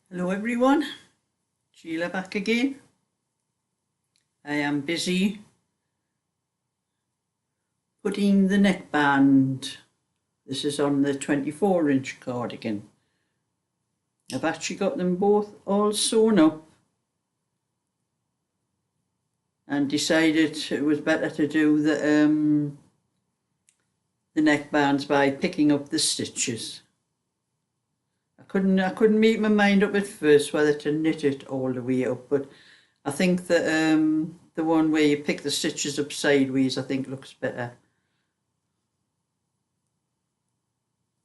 Hello everyone, Sheila back again. I am busy putting the neckband. This is on the 24-inch cardigan. I've actually got them both all sewn up and decided it was better to do the neckbands by picking up the stitches. I couldn't make my mind up at first whether to knit it all the way up, but I think that the one where you pick the stitches up sideways I think looks better.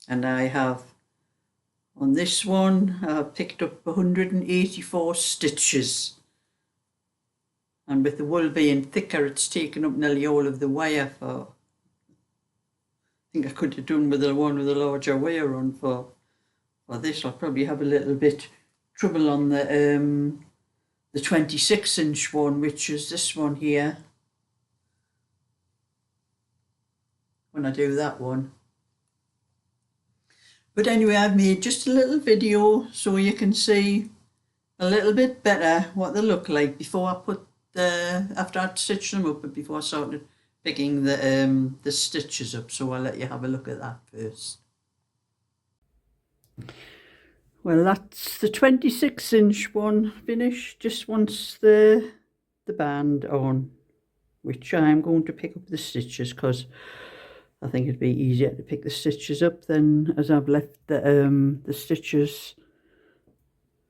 And I have, on this one, I've picked up 184 stitches. And with the wool being thicker, it's taken up nearly all of the wire for, I think I could have done with the one with a larger wire on for this. I'll probably have a little bit trouble on the 26-inch one, which is this one here, when I do that one. But anyway, I've made just a little video so you can see a little bit better what they look like before I put after I'd stitched them up and before I started picking the stitches up. So I'll let you have a look at that first. Well, that's the 26-inch one finished, just wants the band on, which I'm going to pick up the stitches because I think it'd be easier to pick the stitches up than as I've left the stitches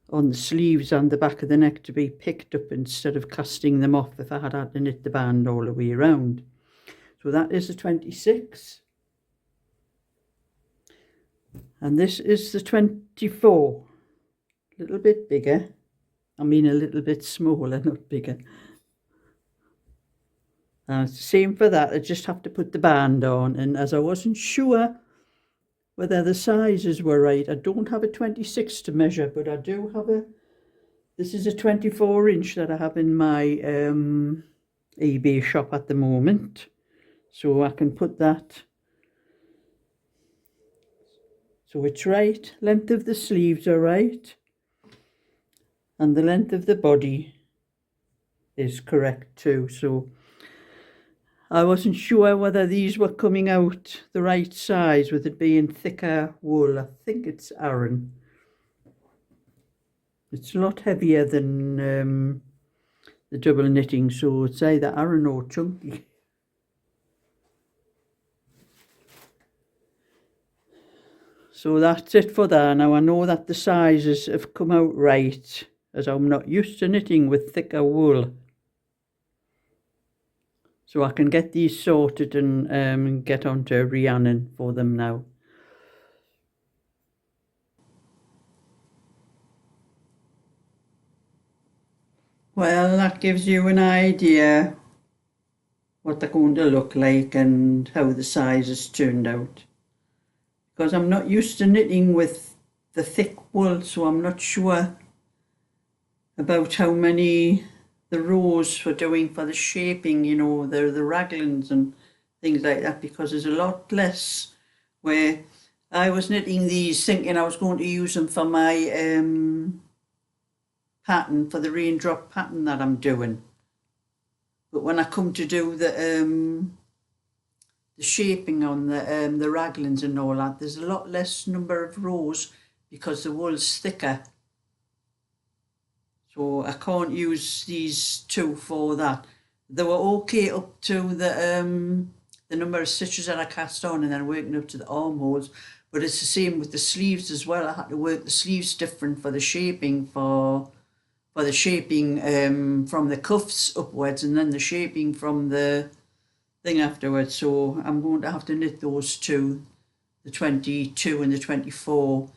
on the sleeves and the back of the neck to be picked up instead of casting them off if I had to knit the band all the way around. So that is the 26. And this is the 24. A little bit bigger. I mean a little bit smaller, not bigger. And it's the same for that. I just have to put the band on, and as I wasn't sure whether the sizes were right, I don't have a 26 to measure, but I do have this is a 24-inch that I have in my eBay shop at the moment, so I can put that. So it's right, length of the sleeves are right, and the length of the body is correct too. So I wasn't sure whether these were coming out the right size with it being thicker wool. I think it's Aran. It's a lot heavier than the double knitting, so it's either Aran or chunky. So that's it for that. Now I know that the sizes have come out right, as I'm not used to knitting with thicker wool. So I can get these sorted and get on to Rhiannon for them now. Well, that gives you an idea what they're going to look like and how the sizes turned out. Because I'm not used to knitting with the thick wool, so I'm not sure about how many the rows for doing for the shaping, you know, the raglans and things like that, because there's a lot less. Where I was knitting these thinking I was going to use them for my pattern, for the raindrop pattern that I'm doing. But when I come to do the shaping on the raglans and all that, there's a lot less number of rows because the wool's thicker. So I can't use these two for that. They were okay up to the number of stitches that I cast on and then working up to the armholes. But it's the same with the sleeves as well. I had to work the sleeves different for the shaping, for the shaping from the cuffs upwards and then the shaping from the thing afterwards. So I'm going to have to knit those two, the 22 and the 24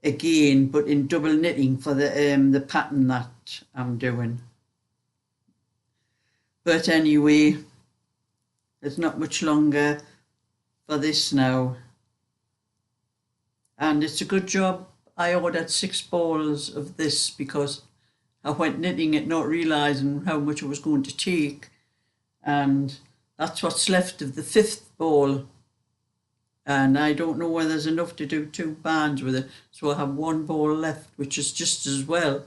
again, but in double knitting for the pattern that I'm doing. But anyway, there's not much longer for this now. And it's a good job I ordered 6 balls of this, because I went knitting it not realising how much it was going to take. And that's what's left of the 5th ball. and I don't know whether there's enough to do 2 bands with it, so I have 1 ball left, which is just as well.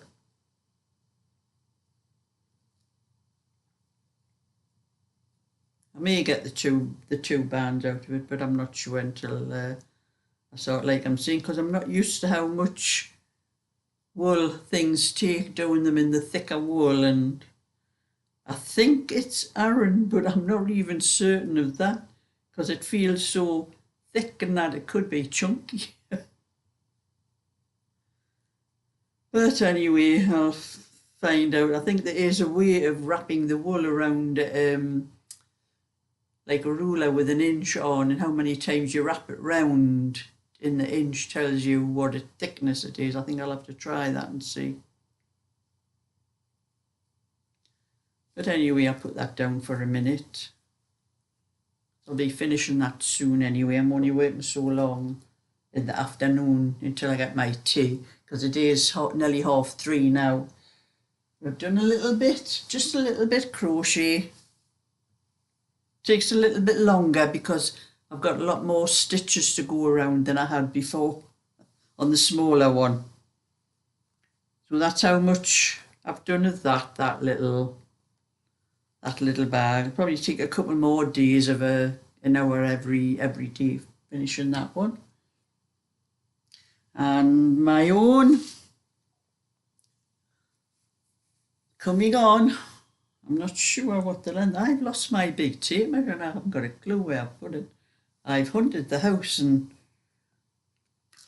I may get the two bands out of it, but I'm not sure until I sort of like I'm seeing, because I'm not used to how much wool things take doing them in the thicker wool, and I think it's Aran, but I'm not even certain of that because it feels so thick and that it could be chunky. But anyway, I'll find out. I think there is a way of wrapping the wool around like a ruler with an inch on, and how many times you wrap it round in the inch tells you what a thickness it is. I think I'll have to try that and see. But anyway, I'll put that down for a minute. I'll be finishing that soon anyway. I'm only working so long in the afternoon until I get my tea, because the day is nearly 3:30 now. I've done a little bit, just a little bit crochet. Takes a little bit longer because I've got a lot more stitches to go around than I had before on the smaller one. So that's how much I've done of that little bag. It'll probably take a couple more days of an hour every day finishing that one. And my own coming on. I'm not sure what the length. I've lost my big tape measure and I haven't got a clue where I've put it. I've hunted the house, and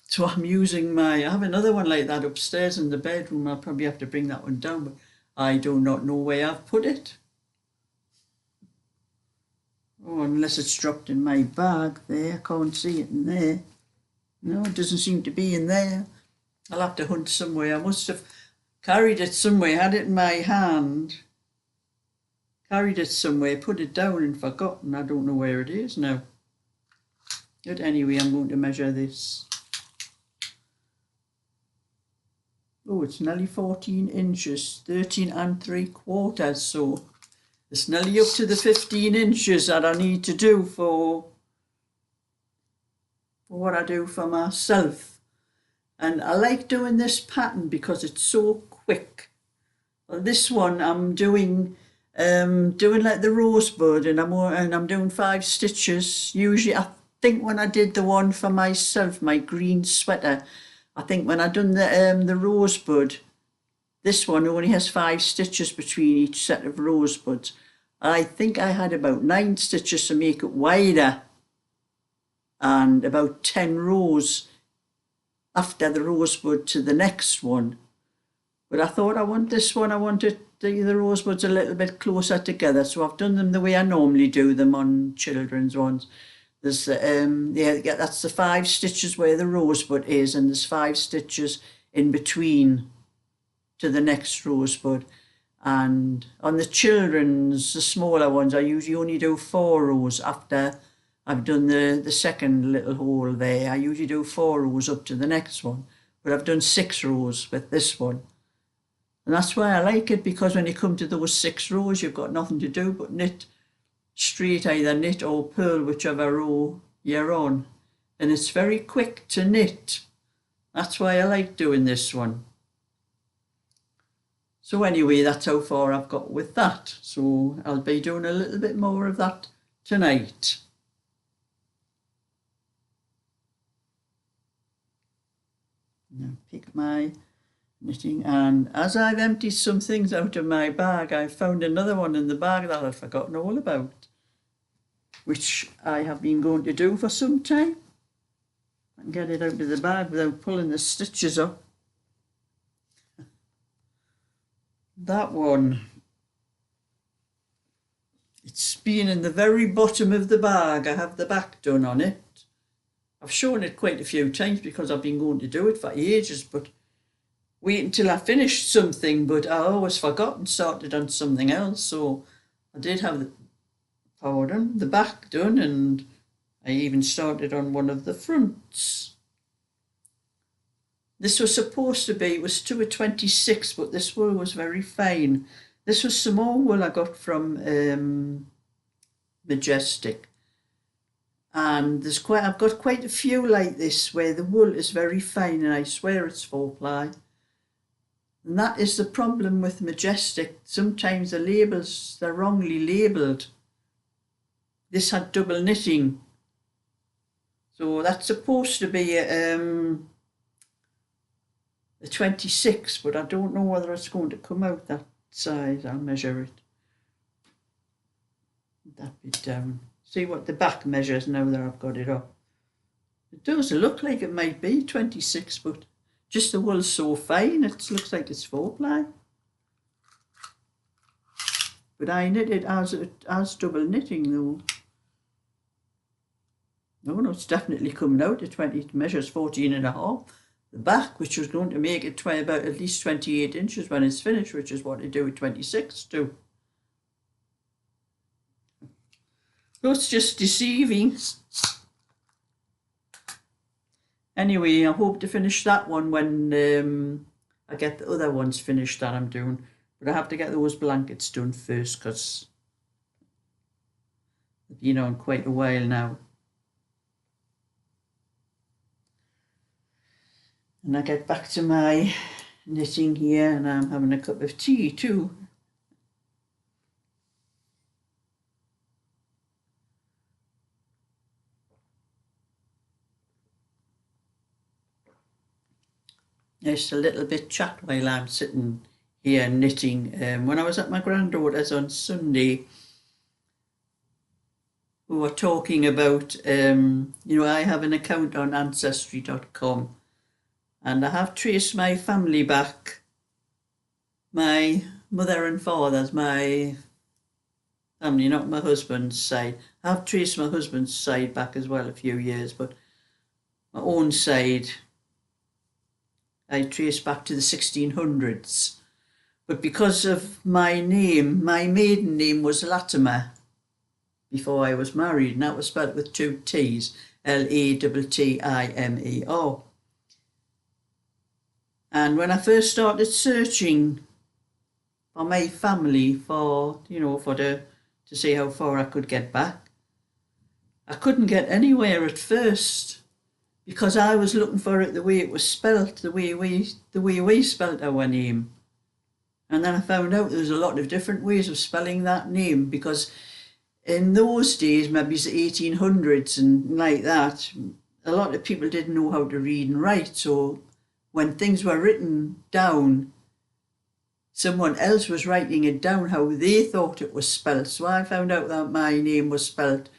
so I'm using I have another one like that upstairs in the bedroom. I'll probably have to bring that one down, but I do not know where I've put it. Oh, unless it's dropped in my bag there. I can't see it in there. No, it doesn't seem to be in there. I'll have to hunt somewhere. I must have carried it somewhere, had it in my hand, carried it somewhere, put it down and forgotten. I don't know where it is now. But anyway, I'm going to measure this. Oh, it's nearly 14 inches, 13 3/4. So it's nearly up to the 15 inches that I need to do for what I do for myself. And I like doing this pattern because it's so quick. Well, this one I'm doing like the rosebud, and I'm doing 5 stitches. Usually, I think when I did the one for myself, my green sweater, I think when I done the rosebud, this one only has 5 stitches between each set of rosebuds. I think I had about 9 stitches to make it wider, and about 10 rows after the rosebud to the next one. But I thought I wanted the rosebuds a little bit closer together, so I've done them the way I normally do them on children's ones. There's that's the 5 stitches where the rosebud is, and there's 5 stitches in between to the next rosebud. And on the children's, the smaller ones, I usually only do 4 rows after I've done the second little hole there. I usually do 4 rows up to the next one, but I've done 6 rows with this one. And that's why I like it, because when you come to those 6 rows, you've got nothing to do but knit straight, either knit or purl, whichever row you're on. And it's very quick to knit. That's why I like doing this one. So anyway, that's how far I've got with that. So I'll be doing a little bit more of that tonight. Now pick my knitting, and as I've emptied some things out of my bag, I've found another one in the bag that I'd forgotten all about, which I have been going to do for some time. I can get it out of the bag without pulling the stitches up. That one, it's been in the very bottom of the bag. I have the back done on it. I've shown it quite a few times because I've been going to do it for ages, but wait until I finished something, but I always forgot and started on something else. So I did have the back done, and I even started on one of the fronts. This was supposed to be, it was 2/26, but this wool was very fine. This was some more wool I got from Majestic. And I've got quite a few like this where the wool is very fine and I swear it's 4-ply. And that is the problem with Majestic. Sometimes the labels, they're wrongly labelled. This had double knitting. So that's supposed to be a 26, but I don't know whether it's going to come out that size. I'll measure it. That bit down. See what the back measures now that I've got it up. It does look like it might be 26, but just the wool's so fine, it looks like it's 4-ply. But I knit it as double knitting though. No, it's definitely coming out at 20. It measures 14.5. The back, which was going to make it about at least 28 inches when it's finished, which is what I do with 26 too. So it's just deceiving. Anyway, I hope to finish that one when I get the other ones finished that I'm doing. But I have to get those blankets done first because they've been on quite a while now. And I get back to my knitting here and I'm having a cup of tea too. Just a little bit chat while I'm sitting here knitting. When I was at my granddaughter's on Sunday, we were talking about, I have an account on Ancestry.com and I have traced my family back. My mother and father's, my family, not my husband's side. I have traced my husband's side back as well a few years, but my own side, I trace back to the 1600s. But because of my name, my maiden name was Latimer before I was married, and that was spelled with 2 T's, Lattimer. And when I first started searching for my family to see how far I could get back, I couldn't get anywhere at first because I was looking for it the way it was spelt, the way we spelt our name. And then I found out there was a lot of different ways of spelling that name because in those days, maybe it's the 1800s and like that, a lot of people didn't know how to read and write. So when things were written down, someone else was writing it down how they thought it was spelt. So I found out that my name was spelt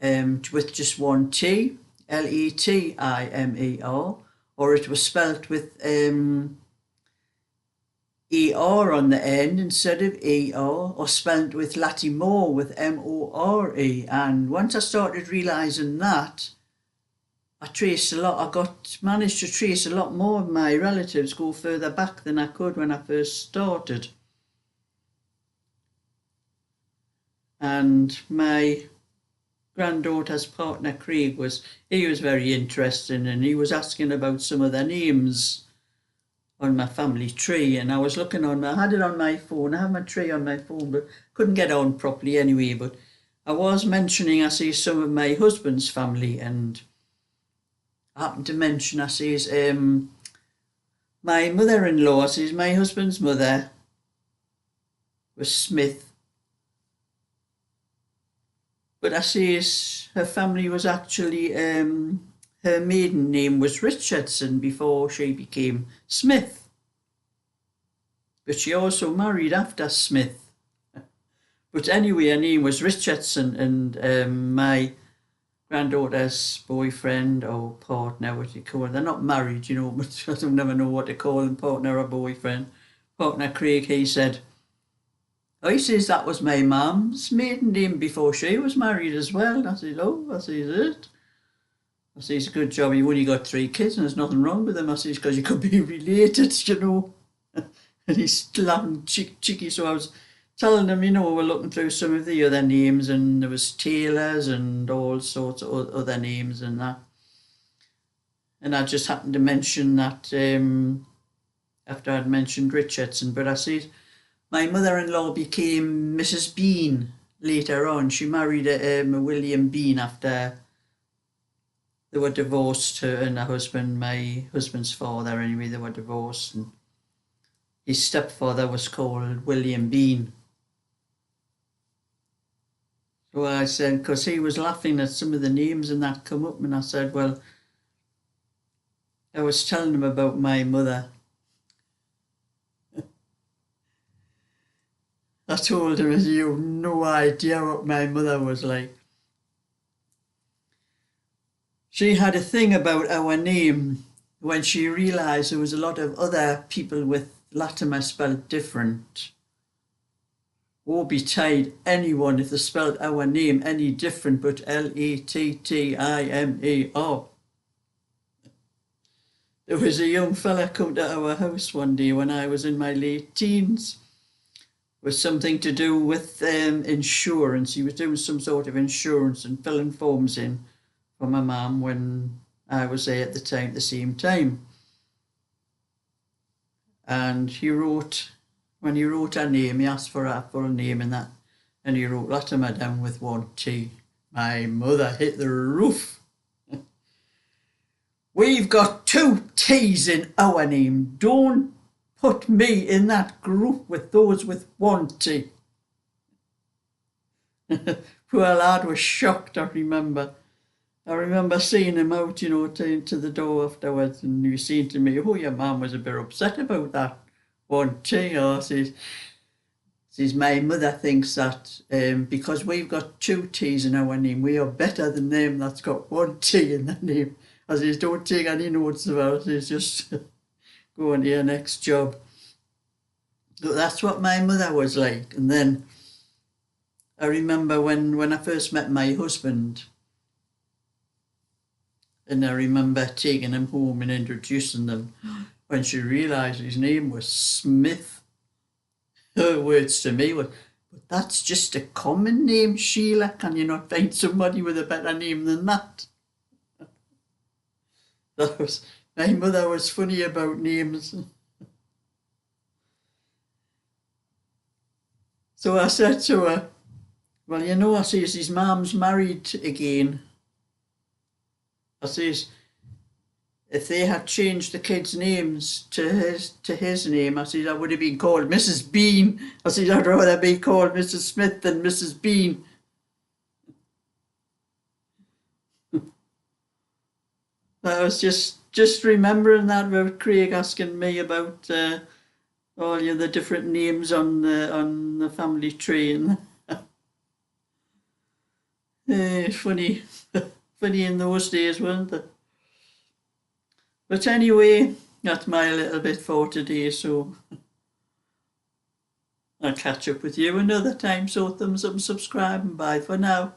with just 1 T, Latimer, or it was spelt with ER on the end instead of ER, or spelt with Latimer with MORE. And once I started realising that, I managed to trace a lot more of my relatives, go further back than I could when I first started. And my granddaughter's partner, Craig, was very interesting, and he was asking about some of the names on my family tree, and I was looking I had it on my phone, I have my tree on my phone, but couldn't get on properly anyway. But I was mentioning, I see some of my husband's family, and I happened to mention, I says, my mother-in-law, I says, my husband's mother was Smith. But I says, her family was actually, her maiden name was Richardson before she became Smith. But she also married after Smith. But anyway, her name was Richardson, and my granddaughter's boyfriend or partner, what do you call it? They're not married, but I don't never know what to call them, partner or boyfriend. Partner Craig, he said, he says that was my mum's maiden name before she was married as well. I said, it? I says, good job, you've only got 3 kids and there's nothing wrong with them. I says, because you could be related, And he's laughing cheeky, so I was telling him, we're looking through some of the other names, and there was Taylors and all sorts of other names and that. And I just happened to mention that after I'd mentioned Richardson. But I said, my mother-in-law became Mrs. Bean later on. She married a William Bean after they were divorced, her and her husband, my husband's father anyway, they were divorced, and his stepfather was called William Bean. So I said, because he was laughing at some of the names and that come up, and I said, well, I was telling him about my mother. I told him, you have no idea what my mother was like. She had a thing about our name when she realised there was a lot of other people with Latimer spelled different. Woe betide anyone if they spelled our name any different but Lattimar. There was a young fella come to our house one day when I was in my late teens. It was something to do with insurance. He was doing some sort of insurance and filling forms in for my mum when I was there at the same time. And when he wrote her name, he asked for her full name and that, and he wrote Latimer down with one T. My mother hit the roof. We've got 2 T's in our name. Don't put me in that group with those with 1 T. Poor lad was shocked, I remember. I remember seeing him out, to the door afterwards, and he was saying to me, oh, your mum was a bit upset about that 1 T. Says my mother thinks that because we've got 2 T's in our name, we are better than them that's got 1 T in their name. I says, don't take any notes about it, just go on to your next job. So that's what my mother was like. And then I remember when I first met my husband, and I remember taking him home and introducing them, when she realised his name was Smith. Her words to me were, but that's just a common name, Sheila. Can you not find somebody with a better name than that? My mother was funny about names. So I said to her, well, I says, his mum's married again. I says, if they had changed the kids' names to his name, I says, I would have been called Mrs. Bean. I says, I'd rather be called Mrs. Smith than Mrs. Bean. I was just remembering that about Craig asking me about all the different names on the family tree, and funny in those days, weren't they? But anyway, that's my little bit for today, so I'll catch up with you another time. So thumbs up and subscribe, and bye for now.